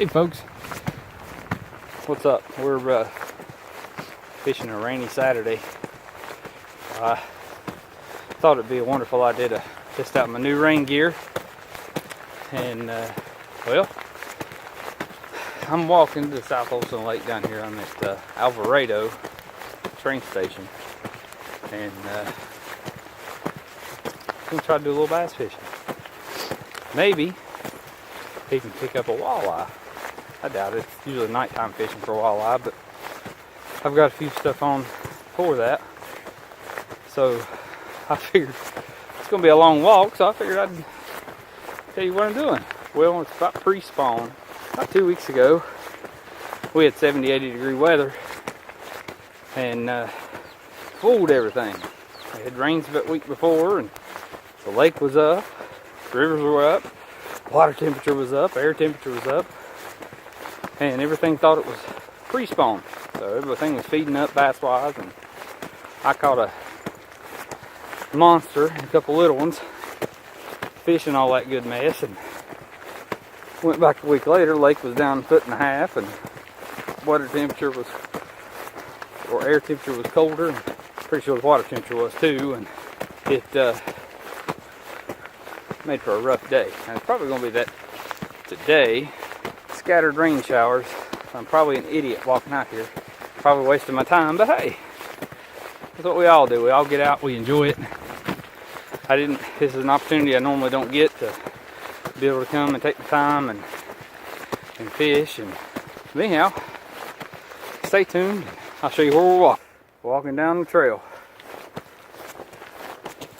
Hey folks, what's up? We're fishing a rainy Saturday. I thought it'd be a wonderful idea to test out my new rain gear, and well, I'm walking to the South Holston Lake down here. I'm at Alvarado train station, and I'm gonna try to do a little bass fishing. Maybe he can pick up a walleye. I doubt it. It's usually nighttime fishing for walleye, but I've got a few stuff on for that. So I figured it's going to be a long walk, so I figured I'd tell you what I'm doing. Well, it's about pre-spawn. About 2 weeks ago, we had 70, 80 degree weather and fooled everything. It had rained about a week before, and the lake was up, rivers were up, water temperature was up, air temperature was up, and everything thought it was pre-spawn. So everything was feeding up bass-wise, and I caught a monster and a couple little ones fishing all that good mess, and went back a week later. The lake was down 1.5 foot, and water temperature was, or air temperature was colder, and pretty sure the water temperature was too, and it made for a rough day. And it's probably going to be that today. Scattered rain showers. I'm probably an idiot walking out here, probably wasting my time, but hey, that's what we all do. We all get out, we enjoy it. This is an opportunity I normally don't get, to be able to come and take the time and fish. And anyhow, stay tuned. I'll show you where we're walking down the trail.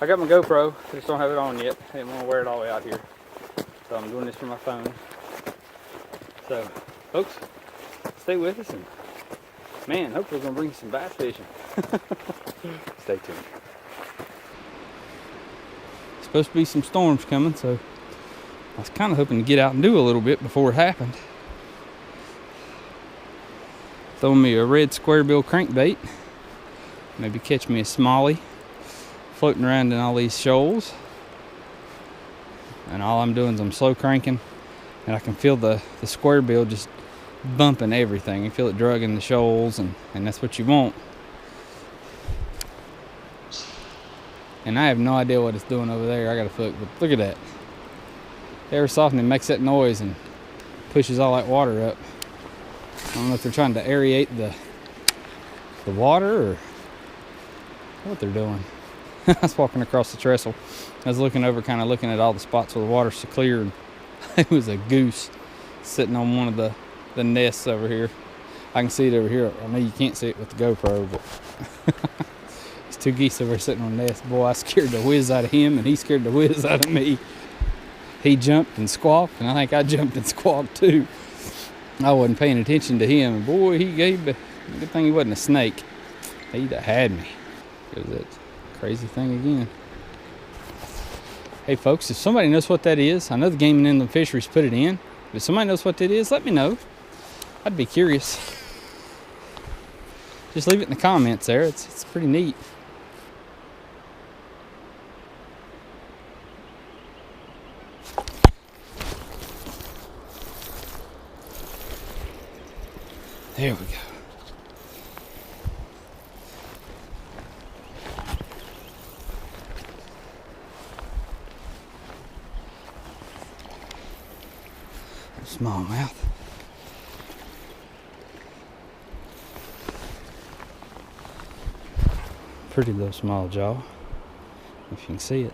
I got my GoPro, I just don't have it on yet. I didn't want to wear it all the way out here, so I'm doing this from my phone. So, folks, stay with us, and man, hopefully we're going to bring you some bass fishing. Stay tuned. Supposed to be some storms coming, so I was kind of hoping to get out and do a little bit before it happened. Throwing me a red square bill crankbait. Maybe catch me a smallie floating around in all these shoals. And all I'm doing is I'm slow cranking, and I can feel the square bill just bumping everything. You feel it drugging the shoals, and that's what you want. And I have no idea what it's doing over there. I gotta look, but look at that. Every so often it makes that noise and pushes all that water up. I don't know if they're trying to aerate the water or what they're doing. I was walking across the trestle. I was looking over, kind of looking at all the spots where the water's so clear, and it was a goose sitting on one of the nests over here. I can see it over here. I know you can't see it with the GoPro, but it's two geese over there sitting on the nest. Boy, I scared the whiz out of him, and he scared the whiz out of me. He jumped and squawked, and I think I jumped and squawked too. I wasn't paying attention to him, and boy, he gave me. Good thing he wasn't a snake. He'd have had me. It was that crazy thing again. Hey folks, if somebody knows what that is, I know the Game and Inland Fisheries put it in, but if somebody knows what that is, let me know. I'd be curious. Just leave it in the comments there. It's pretty neat. There we go. Smallmouth. Pretty little small jaw, if you can see it.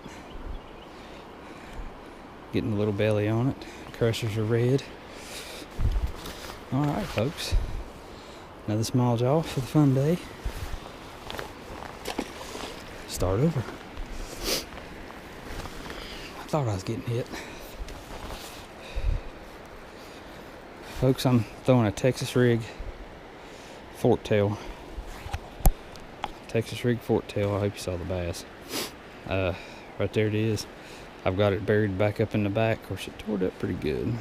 Getting a little belly on it. Crushers are red. Alright folks, another small jaw for the fun day. Start over. I thought I was getting hit. Folks, I'm throwing a Texas rig forktail. Texas rig forktail. I hope you saw the bass. Right there it is. I've got it buried back up in the back. Of course, it tore it up pretty good.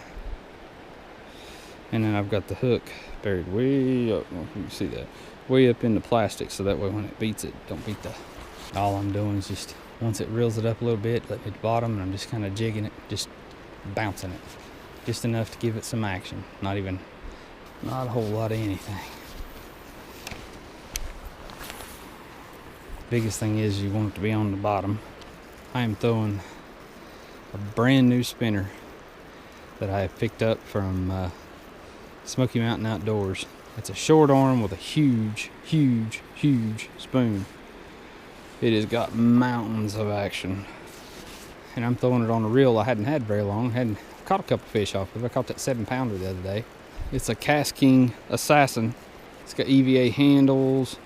And then I've got the hook buried way up. Well, you can see that. Way up in the plastic, so that way when it beats it, don't beat the... All I'm doing is just, once it reels it up a little bit, let me at the bottom, and I'm just kind of jigging it, just bouncing it. Just enough to give it some action. Not a whole lot of anything. Biggest thing is you want it to be on the bottom. I am throwing a brand new spinner that I have picked up from Smoky Mountain Outdoors. It's a short arm with a huge spoon. It has got mountains of action. And I'm throwing it on a reel I hadn't had very long. Hadn't caught a couple fish off of it. I caught that 7-pounder the other day. It's a Cast King Assassin. It's got EVA handles.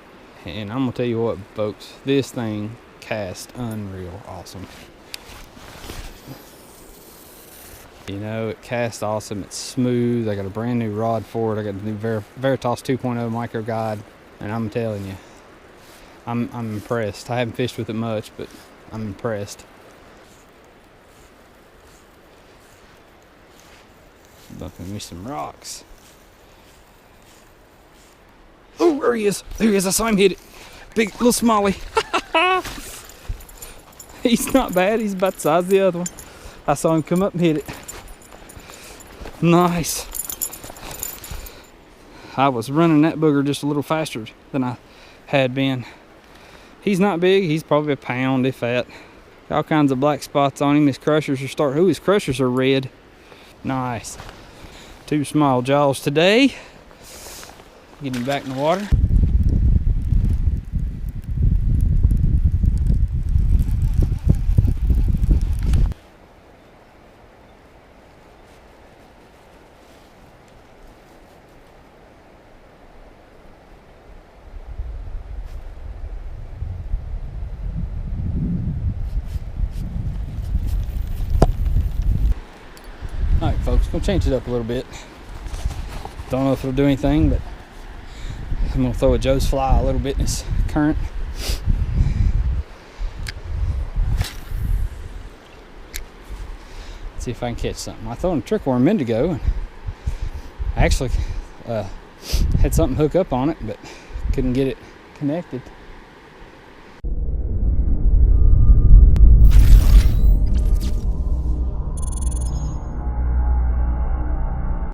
And I'm gonna tell you what, folks, this thing casts unreal awesome. You know, it casts awesome. It's smooth. I got a brand new rod for it. I got the new Veritas 2.0 micro guide, and I'm telling you, I'm impressed. I haven't fished with it much, but I'm impressed. Bumping me some rocks. Oh, there he is. There he is. I saw him hit it. Big little smallie. He's not bad. He's about the size of the other one. I saw him come up and hit it. Nice. I was running that booger just a little faster than I had been. He's not big. He's probably a pound, if that. All kinds of black spots on him. His crushers his crushers are red. Nice. 2 small jaws today. Get him back in the water. Alright folks, gonna change it up a little bit. Don't know if it'll do anything, but I'm gonna throw a Joe's fly a little bit in this current. See if I can catch something. I threw a trick worm a minute ago and I actually had something hook up on it, but couldn't get it connected.